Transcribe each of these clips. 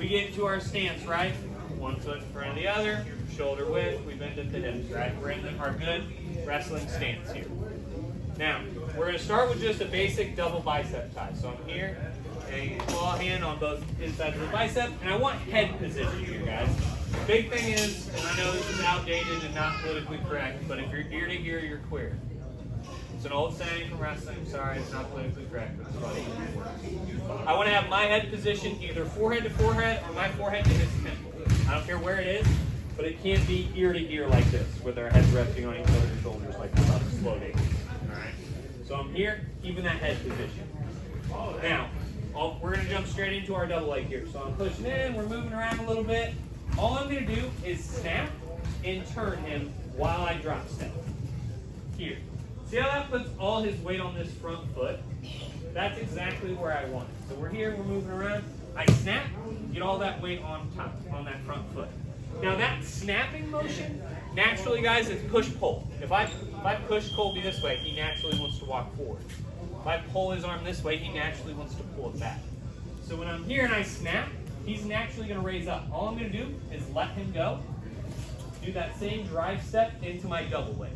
we get into our stance, right? One foot in front of the other, shoulder width, we bend at the hips, right? We're in our good wrestling stance here. Now, we're going to start with just a basic double bicep tie. So I'm here, and claw hand on both insides of the bicep, and I want head position here, guys. Big thing is, and I know this is outdated and not politically correct, but if you're ear to ear, you're queer. It's an old saying from wrestling. Sorry, it's not politically correct, but it's funny. I want to have my head position either forehead to forehead or my forehead to his temple. I don't care where it is, but it can't be ear to ear like this, with our heads resting on each other's shoulders like this on a slow day. All right. So I'm here, keeping that head position. Now, we're going to jump straight into our double leg here. So I'm pushing in, we're moving around a little bit. All I'm going to do is snap and turn him while I drop step. Here. See how that puts all his weight on this front foot? That's exactly where I want it. So we're here, we're moving around. I snap, get all that weight on top, on that front foot. Now that snapping motion, naturally guys, it's push-pull. If I push Colby this way, he naturally wants to walk forward. If I pull his arm this way, he naturally wants to pull it back. So when I'm here and I snap, he's naturally going to raise up. All I'm going to do is let him go. Do that same drive step into my double leg.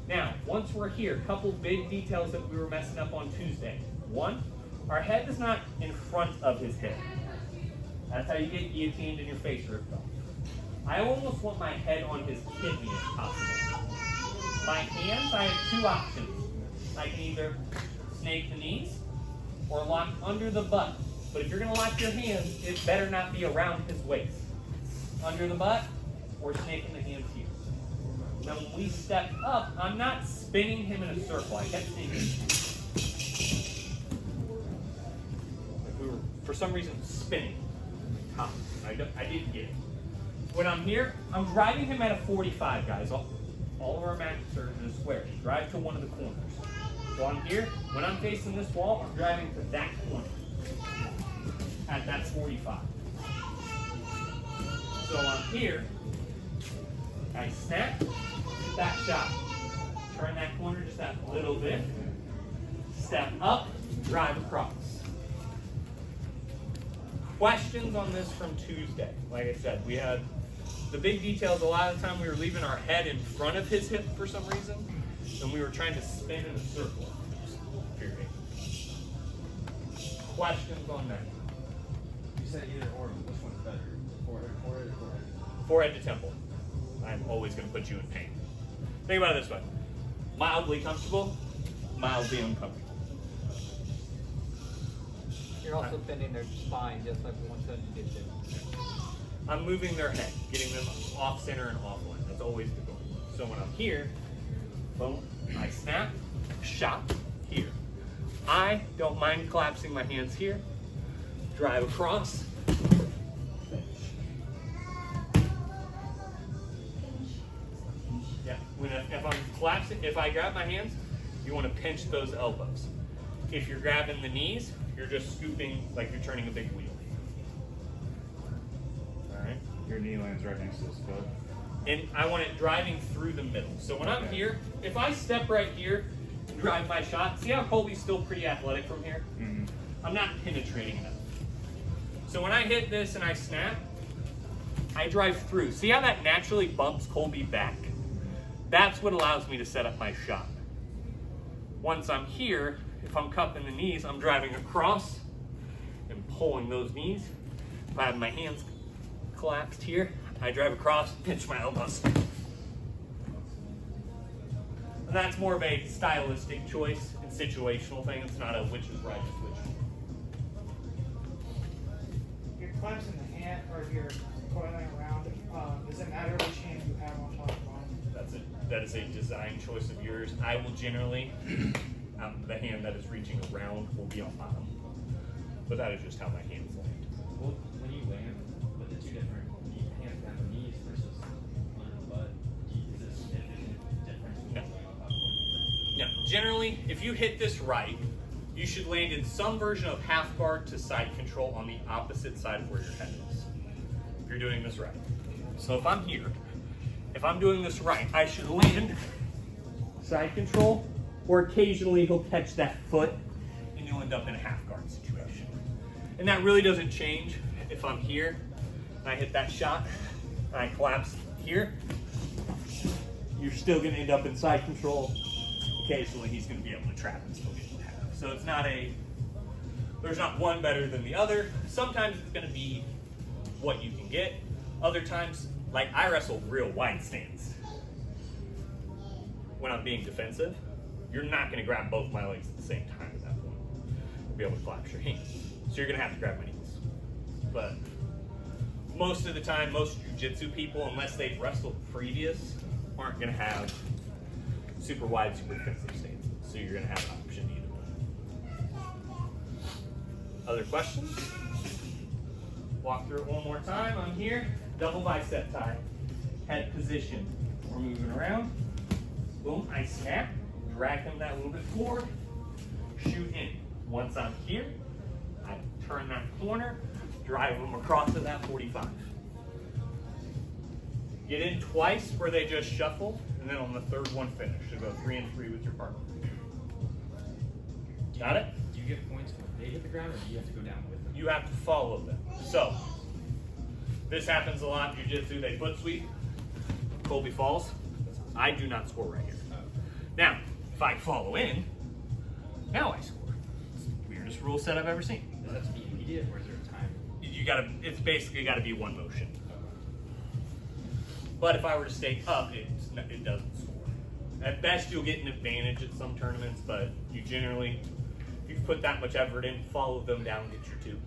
Now, once we're here, a couple big details that we were messing up on Tuesday. One, our head is not in front of his hip. That's how you get guillotined and your face ripped off. I almost want my head on his kidney if possible. My hands, I have two options. I can either snake the knees or lock under the butt. But if you're going to lock your hands, it better not be around his waist. Under the butt or snaking the hands here. Now when we step up, I'm not spinning him in a circle. I kept seeing like we were, for some reason, spinning. I didn't get it. When I'm here, I'm driving him at a 45, guys. All of our matches are in a square. Drive to one of the corners. So I'm here. When I'm facing this wall, I'm driving to that corner at that 45. So I'm here. I snap, that shot. Turn that corner just that little bit. Step up, drive across. Questions on this from Tuesday. Like I said, we had the big details. A lot of the time we were leaving our head in front of his hip for some reason, and we were trying to spin in a circle. Questions on that? You said either or. Which one's better? Forehead or forehead? Forehead to temple. I'm always going to put you in pain. Think about it this way. Mildly comfortable, mildly uncomfortable. You're also bending their spine just like one said you did too. I'm moving their head, getting them off center and off line. That's always the goal. So when I'm here, boom, I snap, shot, here. I don't mind collapsing my hands here, drive across, finish. Yeah, if I'm collapsing, if I grab my hands, you want to pinch those elbows. If you're grabbing the knees, you're just scooping like you're turning a big wheel. All right. Your knee lands right next to his foot. And I want it driving through the middle. So when I'm here, if I step right here, drive my shot, see how Colby's still pretty athletic from here? Mm-hmm. I'm not penetrating enough. So when I hit this and I snap, I drive through. See how that naturally bumps Colby back? That's what allows me to set up my shot. Once I'm here, if I'm cupping the knees, I'm driving across and pulling those knees. If I have my hands collapsed here, I drive across, pinch my elbows. And that's more of a stylistic choice and situational thing. It's not a which is right, it's which. You're collapsing the hand or you're coiling around. Does it matter which hand you have on top of bottom? That is a design choice of yours. I will generally, the hand that is reaching around will be on bottom. But that is just how my hands land. Well, when you land with the two different hands down the knees versus under the butt, is this significant difference? No. No. Generally, if you hit this right, you should land in some version of half guard to side control on the opposite side of where your head is. If you're doing this right. So if I'm here, if I'm doing this right, I should land side control, or occasionally he'll catch that foot and you'll end up in a half guard situation. And that really doesn't change if I'm here and I hit that shot and I collapse here, you're still going to end up in side control. Occasionally he's going to be able to trap and still get in half. So it's not there's not one better than the other. Sometimes it's going to be what you can get. Other times, like I wrestle real wide stance. When I'm being defensive, you're not going to grab both my legs at the same time at that point. You'll be able to collapse your hands. So you're going to have to grab my knees. But most of the time, most jiu-jitsu people, unless they've wrestled previous, aren't going to have super wide, super defensive stances. So you're going to have an option either way. Other questions? Walk through it one more time. I'm here. Double bicep tie. Head position. We're moving around. Boom, I snap. Drag him that little bit forward. Shoot in. Once I'm here, I turn that corner. Drive them across to that 45. Get in twice where they just shuffle, and then on the third one finish. So go 3 and 3 with your partner. Got it? Do you get points when they hit the ground, or do you have to go down with them? You have to follow them. So, this happens a lot in jiu-jitsu. They foot sweep. Colby falls. I do not score right here. Now, if I follow in, now I score. It's the weirdest rule set I've ever seen. Does that have to be immediate, or is there a time? It's basically got to be one motion. But if I were to stay up, it doesn't score. At best, you'll get an advantage at some tournaments, but you generally, if you've put that much effort in, follow them down, get your 2.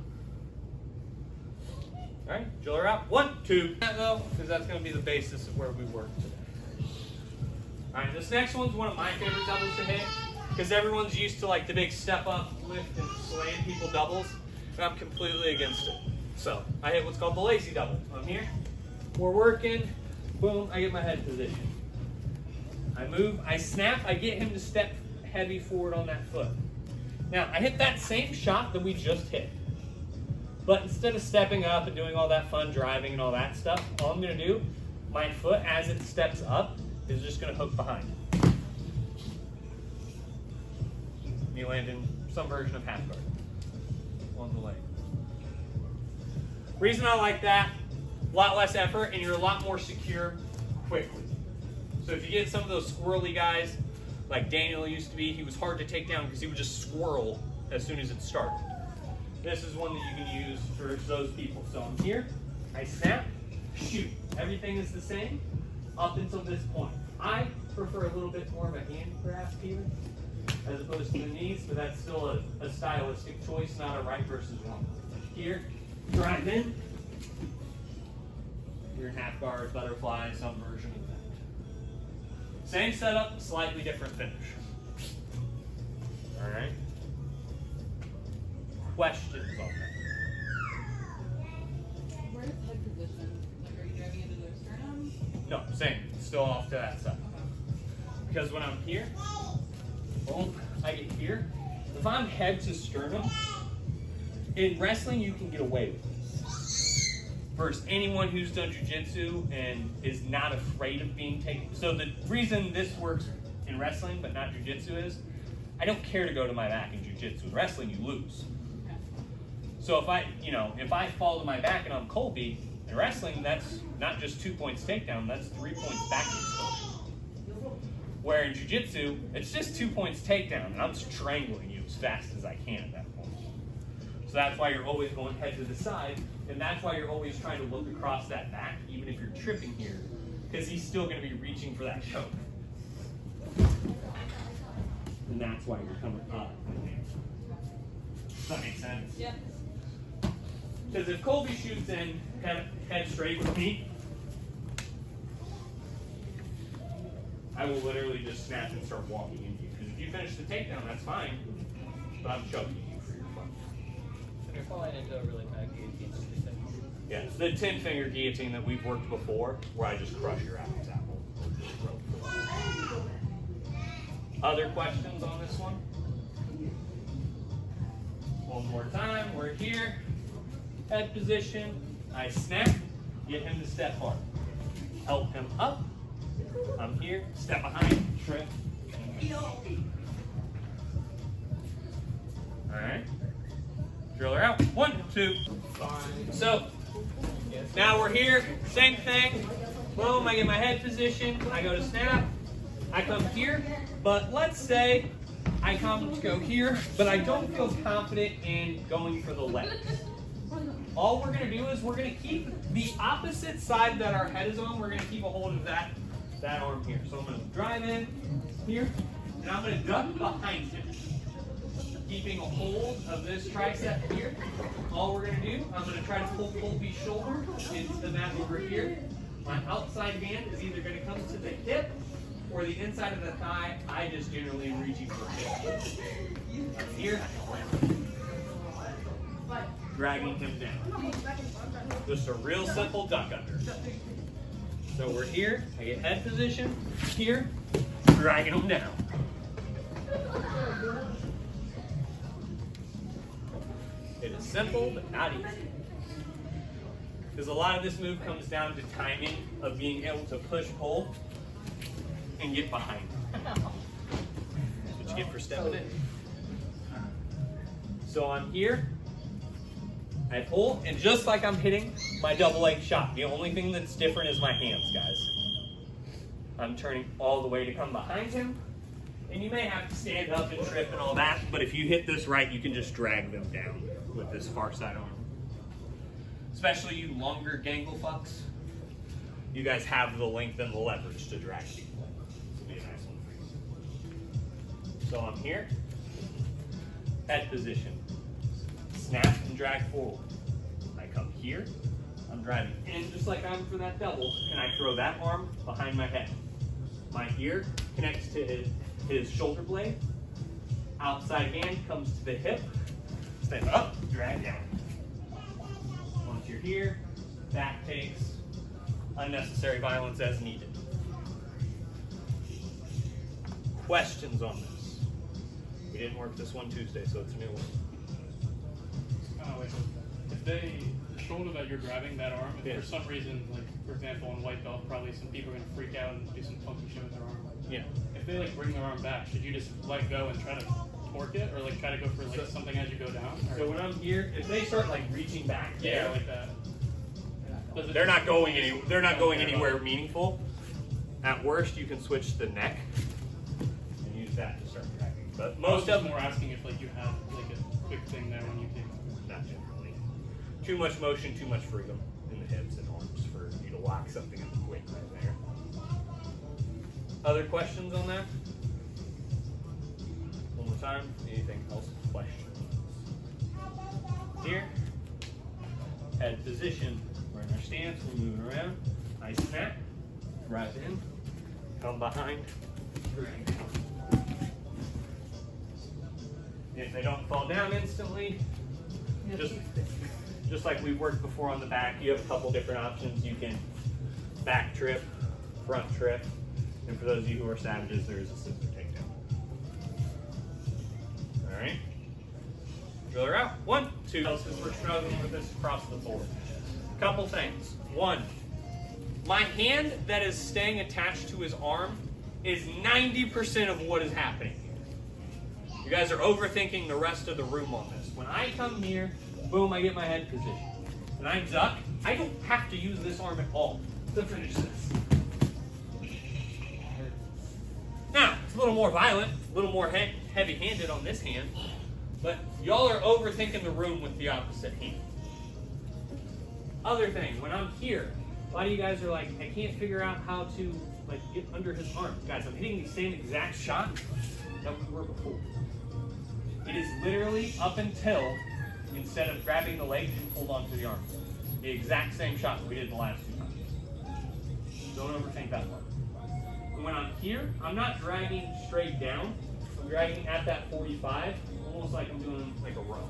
All right, Joel, out. 1, 2. Though, because that's going to be the basis of where we work today. All right, this next one's one of my favorite doubles to hit, because everyone's used to like the big step up, lift, and slaying people doubles, and I'm completely against it. So I hit what's called the lazy double. I'm here, we're working, boom, I get my head position. I move, I snap, I get him to step heavy forward on that foot. Now, I hit that same shot that we just hit. But instead of stepping up and doing all that fun driving and all that stuff, all I'm gonna do, my foot as it steps up is just gonna hook behind. You land in some version of half guard on the leg. Reason I like that, a lot less effort and you're a lot more secure quickly. So if you get some of those squirrely guys, like Daniel used to be, he was hard to take down because he would just squirrel as soon as it started. This is one that you can use for those people. So I'm here, I snap, shoot. Everything is the same up until this point. I prefer a little bit more of a hand grasp here as opposed to the knees, but that's still a stylistic choice, not a right versus wrong. Here, drive in. You're in half guard, butterfly, some version of that. Same setup, slightly different finish. All right. Questions on that? Where's head position? Like, are you driving into their sternum? No, same. Still off to that side. Because when I'm here, boom, I get here. If I'm head to sternum, in wrestling you can get away with this. Versus anyone who's done jiu-jitsu and is not afraid of being taken. So the reason this works in wrestling but not jiu-jitsu is, I don't care to go to my back in jiu-jitsu. In wrestling, you lose. So if I fall to my back and I'm Colby, in wrestling, that's not just 2 points takedown, that's 3 points back exposure. Where in jiu-jitsu, it's just 2 points takedown, and I'm strangling you as fast as I can at that point. So that's why you're always going head to the side, and that's why you're always trying to look across that back, even if you're tripping here, because he's still going to be reaching for that choke. And that's why you're coming up. Does that make sense? Yeah. Because if Colby shoots in head straight with me, I will literally just snap and start walking into you. Because if you finish the takedown, that's fine, but I'm choking you for your fun. And you're falling into a really bad guillotine. Yeah, the 10-finger guillotine that we've worked before, where I just crush your apple's apple. Other questions on this one? One more time, we're here. Head position, I snap, get him to step hard. Help him up. I'm here, step behind, trip. Alright. Driller out. 1, 2. So now we're here. Same thing. Boom. I get my head position. I go to snap. I come here. But let's say I come to go here, but I don't feel confident in going for the legs. All we're going to do is we're going to keep the opposite side that our head is on. We're going to keep a hold of that arm here. So I'm going to drive in here, and I'm going to duck behind him, keeping a hold of this tricep here. All we're going to do, I'm going to try to pull both these shoulders into the mat over here. My outside hand is either going to come to the hip or the inside of the thigh. I just generally am reaching for hip. Here, dragging him down. Just a real simple duck under. So we're here, I get head position, here, dragging him down. It is simple, but not easy. Because a lot of this move comes down to timing of being able to push, pull, and get behind. That's what you get for stepping in. So I'm here, I pull, and just like I'm hitting my double leg shot, the only thing that's different is my hands, guys. I'm turning all the way to come behind him, and you may have to stand up and trip and all that, but if you hit this right, you can just drag them down with this far side arm. Especially you longer gangle fucks, you guys have the length and the leverage to drag people. This will be a nice one for you. So I'm here, head position. Snap and drag forward. I come here, I'm driving in just like I'm for that double, and I throw that arm behind my head. My ear connects to his shoulder blade. Outside hand comes to the hip. Stand up, drag down. Once you're here, back takes unnecessary violence as needed. Questions on this? We didn't work this one Tuesday, so it's a new one. If the shoulder that you're grabbing, that arm, if for some reason, like for example in white belt, probably some people are gonna freak out and do some funky shit with their arm. Yeah. If they like bring their arm back, should you just let go and try to torque it, or like try to go for like something as you go down? Or? So when I'm here, if they start like reaching back, Yeah, like that. they're not going anywhere meaningful. At worst, you can switch the neck and use that to start dragging. But most of them, more asking if like you have like a quick thing there when you take. not generally. Too much motion, too much freedom in the hips and arms for you to lock something in quick right there. Other questions on that? One more time. Anything else? Questions? Here. Head position. We're in our stance. We're moving around. I snap. Rise in. Come behind. Drag down. If they don't fall down instantly, just like we've worked before on the back, you have a couple different options. You can back trip, front trip, and for those of you who are savages, there is a simple takedown. All right. Driller out. 1, 2. Since we're struggling with this across the board. Couple things. One, my hand that is staying attached to his arm is 90% of what is happening here. You guys are overthinking the rest of the room on this. When I come here, boom, I get my head position. And I duck, I don't have to use this arm at all to finish this. Now, it's a little more violent, a little more heavy-handed on this hand, but y'all are overthinking the room with the opposite hand. Other thing, when I'm here, a lot of you guys are like, I can't figure out how to like get under his arm. Guys, I'm hitting the same exact shot that we were before. It is literally up until, instead of grabbing the leg, you hold on to the arm. The exact same shot that we did the last 2 times. Don't overthink that part. And when I'm here, I'm not dragging straight down. I'm dragging at that 45, almost like I'm doing like a row.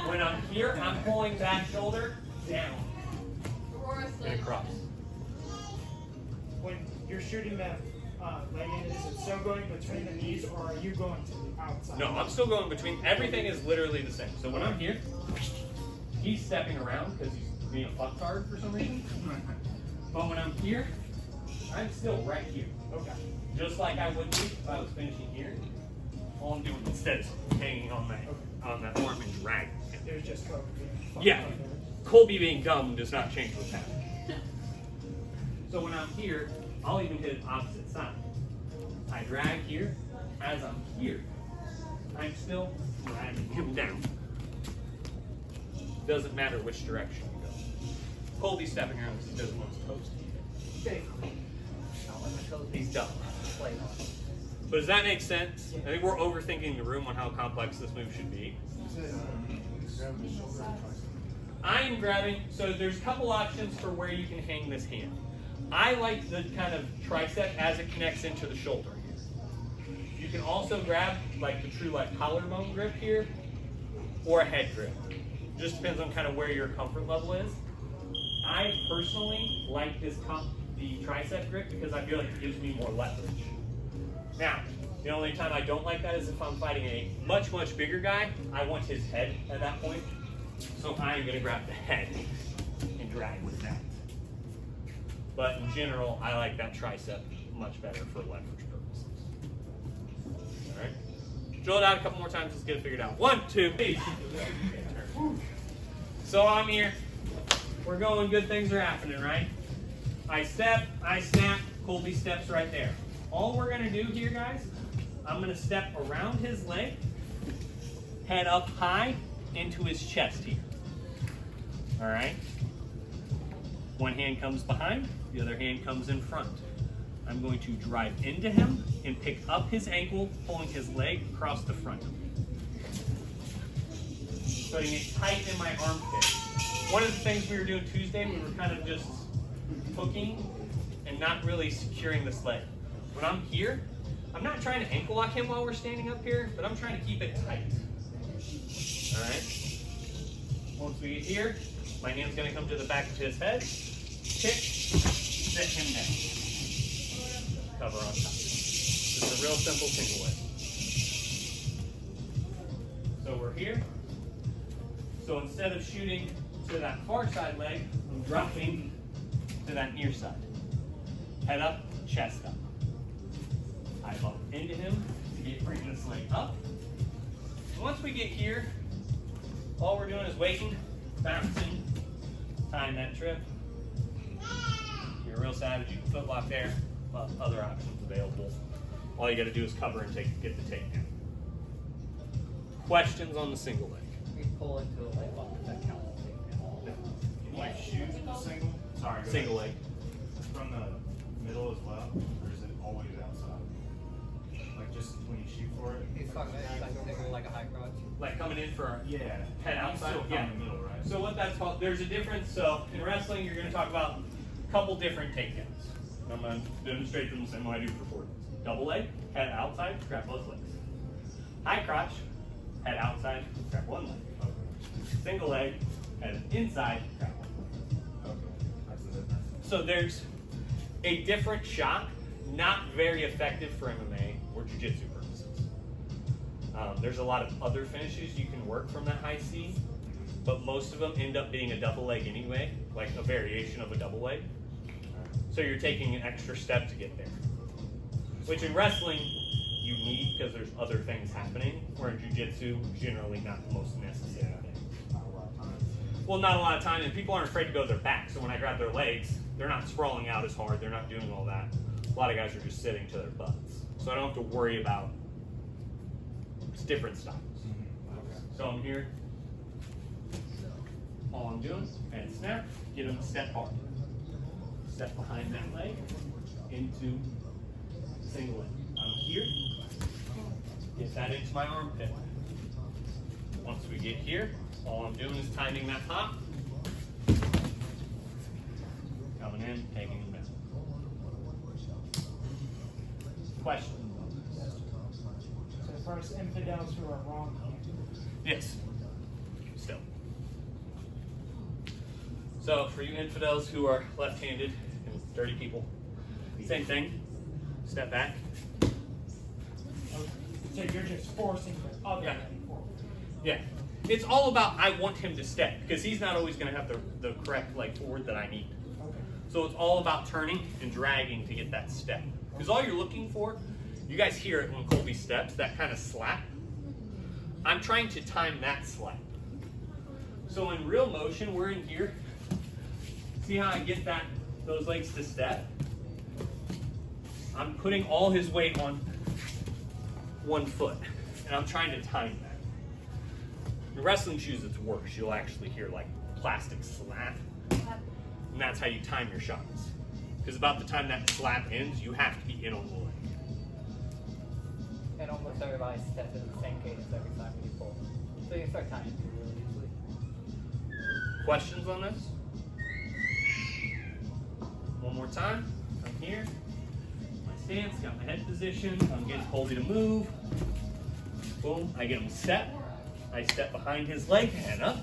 When I'm here, I'm pulling that shoulder down and across. When you're shooting that leg in, is it still going between the knees, or are you going to the outside? No, I'm still going between. Everything is literally the same. So when I'm here, he's stepping around because he's being a fucktard for some reason. But when I'm here, I'm still right here. Okay. Just like I would be if I was finishing here. All I'm doing instead is hanging on that arm and dragging. There's just Kobe. Yeah. Colby being dumb does not change what's happening. So when I'm here, I'll even hit an opposite side. I drag here. As I'm here, I'm still dragging him down. Doesn't matter which direction you go. Colby's stepping around because he doesn't want his toes to eat it. He's dumb. Play on. But does that make sense? I think we're overthinking the room on how complex this move should be. I'm grabbing, so there's a couple options for where you can hang this hand. I like the kind of tricep as it connects into the shoulder here. You can also grab like the true like collarbone grip here or a head grip. Just depends on kind of where your comfort level is. I personally like the tricep grip because I feel like it gives me more leverage. Now, the only time I don't like that is if I'm fighting a much, much bigger guy. I want his head at that point. So I'm going to grab the head and drag with that. But in general, I like that tricep much better for leverage purposes. All right. Drill it out a couple more times. Let's get it figured out. 1, 2, 3. So I'm here. We're going. Good things are happening, right? I step. I snap. Colby steps right there. All we're going to do here, guys, I'm going to step around his leg, head up high into his chest here. All right? One hand comes behind, the other hand comes in front. I'm going to drive into him and pick up his ankle, pulling his leg across the front. Putting it tight in my armpit. One of the things we were doing Tuesday, we were kind of just hooking and not really securing this leg. When I'm here, I'm not trying to ankle lock him while we're standing up here, but I'm trying to keep it tight. All right? Once we get here, my hand's going to come to the back of his head, kick, set him down. Cover on top. Just a real simple single leg. So we're here. So instead of shooting to that far side leg, I'm dropping to that near side. Head up, chest up. I bump into him to bring this leg up. Once we get here, all we're doing is waiting, bouncing, tying that trip. You're a real savage, you can foot lock there, but other options available. All you gotta do is cover and get the takedown. Questions on the single leg? We pull into a leg lock. Does that count as takedown? Can you shoot the single? Sorry, go Single ahead. leg. From the middle as well, or is it always outside? Like just when you shoot for it? He's talking about like a high crotch. Like coming in for Yeah. head outside? Still Yeah. in the middle, right? So what that's called, there's a difference. So in wrestling, you're gonna talk about a couple different takedowns. I'm gonna demonstrate them the same way I do for forwards. Double leg, head outside, grab both legs. High crotch, head outside, grab one leg. Okay. Single leg, head inside, grab one leg. Okay. That's the difference. So there's a different shot, not very effective for MMA or jiu-jitsu purposes. There's a lot of other finishes you can work from that high C, but most of them end up being a double leg anyway, like a variation of a double leg. So you're taking an extra step to get there. Which in wrestling, you need because there's other things happening, where in jiu-jitsu, generally not the most necessary thing. Not a lot of time. Well, not a lot of time, and people aren't afraid to go to their back, so when I grab their legs, they're not sprawling out as hard, they're not doing all that. A lot of guys are just sitting to their butts. So I don't have to worry about different styles. Okay. So I'm here. All I'm doing, and snap, get him to step hard. Step behind that leg into single leg. I'm here. Get that into my armpit. Once we get here, all I'm doing is timing that hop. Coming in, taking him down. Question? So as far as infidels who are wrong, Yes. Still. So for you infidels who are left-handed and dirty people, same thing. Step back. so you're just forcing the other Yeah. leg forward. Yeah. It's all about I want him to step because he's not always going to have the correct leg forward that I need. Okay. So it's all about turning and dragging to get that step. Because all you're looking for, you guys hear it when Colby steps, that kind of slap. I'm trying to time that slap. So in real motion, we're in here. See how I get those legs to step? I'm putting all his weight on one foot, and I'm trying to time that. In wrestling shoes, it's worse. You'll actually hear like plastic slap, and that's how you time your shots. Because about the time that slap ends, you have to be in on the leg. And almost everybody steps in the same cadence every time you pull. So you can start timing really easily. Questions on this? One more time. I'm here. My stance, got my head position. I'm getting Colby to move. Boom. I get him set. I step behind his leg and up.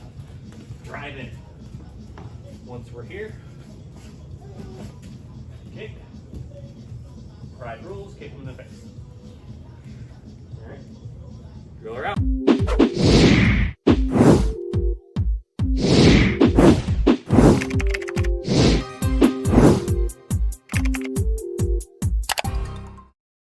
Drive in. Once we're here, kick. Pride rules, kick him in the face.